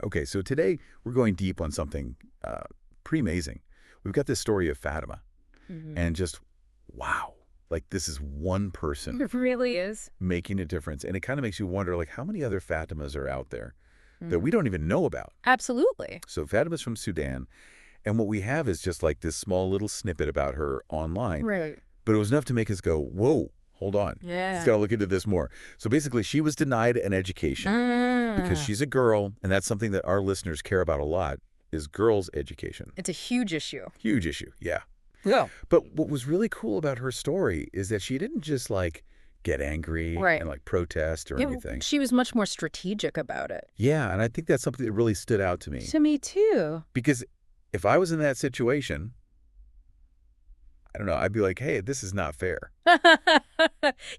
Okay, so today we're going deep on something pretty amazing. We've got this story of Fatima, and just, wow, like this is one person It really is. making a difference. And it kind of makes you wonder, like, how many other Fatimas are out there that we don't even know about? Absolutely. So Fatima's from Sudan, and what we have is just like this small little snippet about her online. Right. But it was enough to make us go, whoa, hold on. Yeah. Let's gotta look into this more. So basically, she was denied an education because she's a girl, and that's something that our listeners care about a lot, is girls' education. It's a huge issue. Huge issue, yeah. Yeah. But what was really cool about her story is that she didn't just, like, get angry Right. and, like, protest or anything. She was much more strategic about it. Yeah, and I think that's something that really stood out to me. To me, too. Because if I was in that situation, I don't know, I'd be like, hey, this is not fair.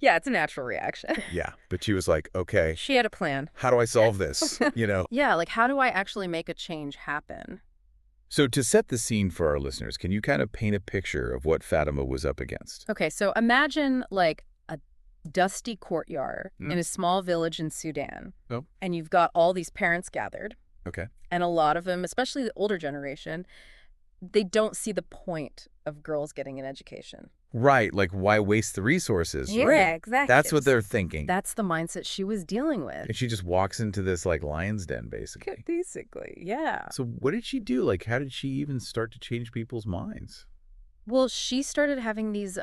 Yeah, it's a natural reaction. Yeah, but she was like, okay, She had a plan. how do I solve this? You know? Yeah, like how do I actually make a change happen? So to set the scene for our listeners, can you kind of paint a picture of what Fatima was up against? Okay, so imagine like a dusty courtyard in a small village in Sudan. Oh. And you've got all these parents gathered. Okay. And a lot of them, especially the older generation, they don't see the point of girls getting an education. Right, like why waste the resources? Yeah, right? exactly. That's what they're thinking. That's the mindset she was dealing with. And she just walks into this like lion's den, basically. Basically, yeah. So what did she do? Like, how did she even start to change people's minds? Well, she started having these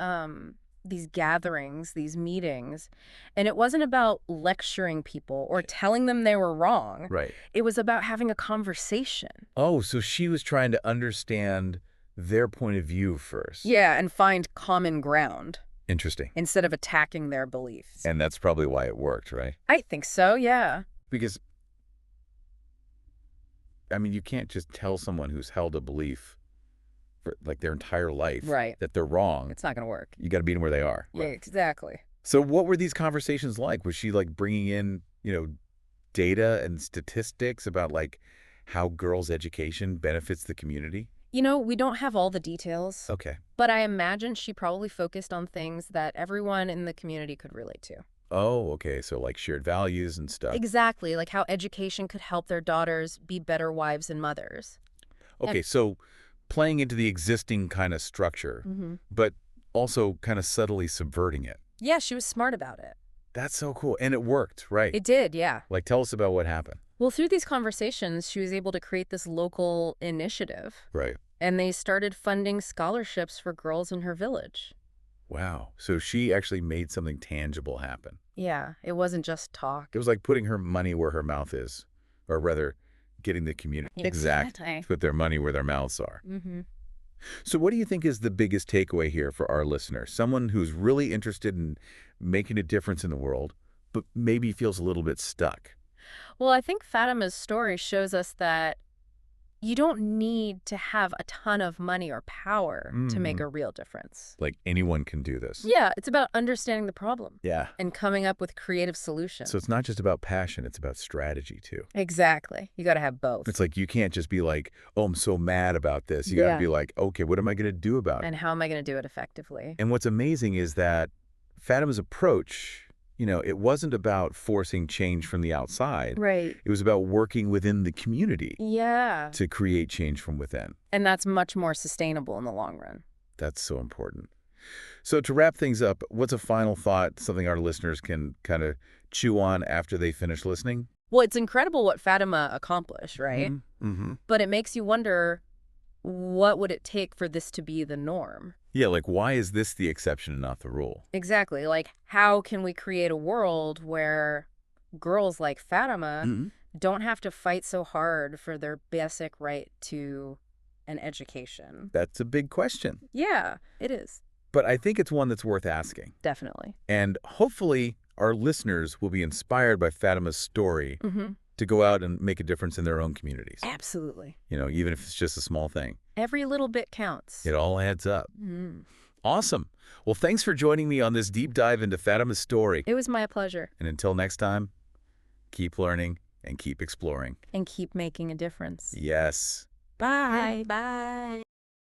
gatherings, these meetings, and it wasn't about lecturing people or telling them they were wrong. Right. It was about having a conversation. Oh, so she was trying to understand their point of view first. Yeah, and find common ground Interesting. instead of attacking their beliefs. And that's probably why it worked, right? I think so, yeah. Because, I mean, you can't just tell someone who's held a belief for like their entire life Right. that they're wrong. It's not going to work. You got to meet them where they are. Yeah, exactly. So what were these conversations like? Was she like bringing in, data and statistics about like how girls' education benefits the community? You know, we don't have all the details, Okay. but I imagine she probably focused on things that everyone in the community could relate to. Oh, okay. So like shared values and stuff. Exactly, like how education could help their daughters be better wives and mothers. Okay, so playing into the existing kind of structure, but also kind of subtly subverting it. Yeah, she was smart about it. That's so cool. And it worked, right? It did, yeah. Like, tell us about what happened. Well, through these conversations, she was able to create this local initiative. Right. And they started funding scholarships for girls in her village. Wow. So she actually made something tangible happen. Yeah, it wasn't just talk. It was like putting her money where her mouth is, or rather, getting the community Exactly. to put their money where their mouths are. Mm-hmm. So what do you think is the biggest takeaway here for our listeners? Someone who's really interested in making a difference in the world, but maybe feels a little bit stuck. Well, I think Fatima's story shows us that you don't need to have a ton of money or power to make a real difference. Like anyone can do this. Yeah, it's about understanding the problem Yeah. and coming up with creative solutions. So it's not just about passion, it's about strategy too. Exactly. You got to have both. It's like you can't just be like, oh, I'm so mad about this. You got to Yeah. be like, okay, what am I going to do about it? And how am I going to do it effectively? And what's amazing is that Fatima's approach, it wasn't about forcing change from the outside. Right. It was about working within the community Yeah. to create change from within. And that's much more sustainable in the long run. That's so important. So to wrap things up, what's a final thought, something our listeners can kind of chew on after they finish listening? Well, it's incredible what Fatima accomplished, right? Mm-hmm. But it makes you wonder, what would it take for this to be the norm? Yeah, like why is this the exception and not the rule? Exactly. Like, how can we create a world where girls like Fatima don't have to fight so hard for their basic right to an education? That's a big question. Yeah, it is. But I think it's one that's worth asking. Definitely. And hopefully our listeners will be inspired by Fatima's story to go out and make a difference in their own communities. Absolutely. Even if it's just a small thing. Every little bit counts. It all adds up. Awesome. Well, thanks for joining me on this deep dive into Fatima's story. It was my pleasure. And until next time, keep learning and keep exploring. And keep making a difference. Yes. Bye. Bye.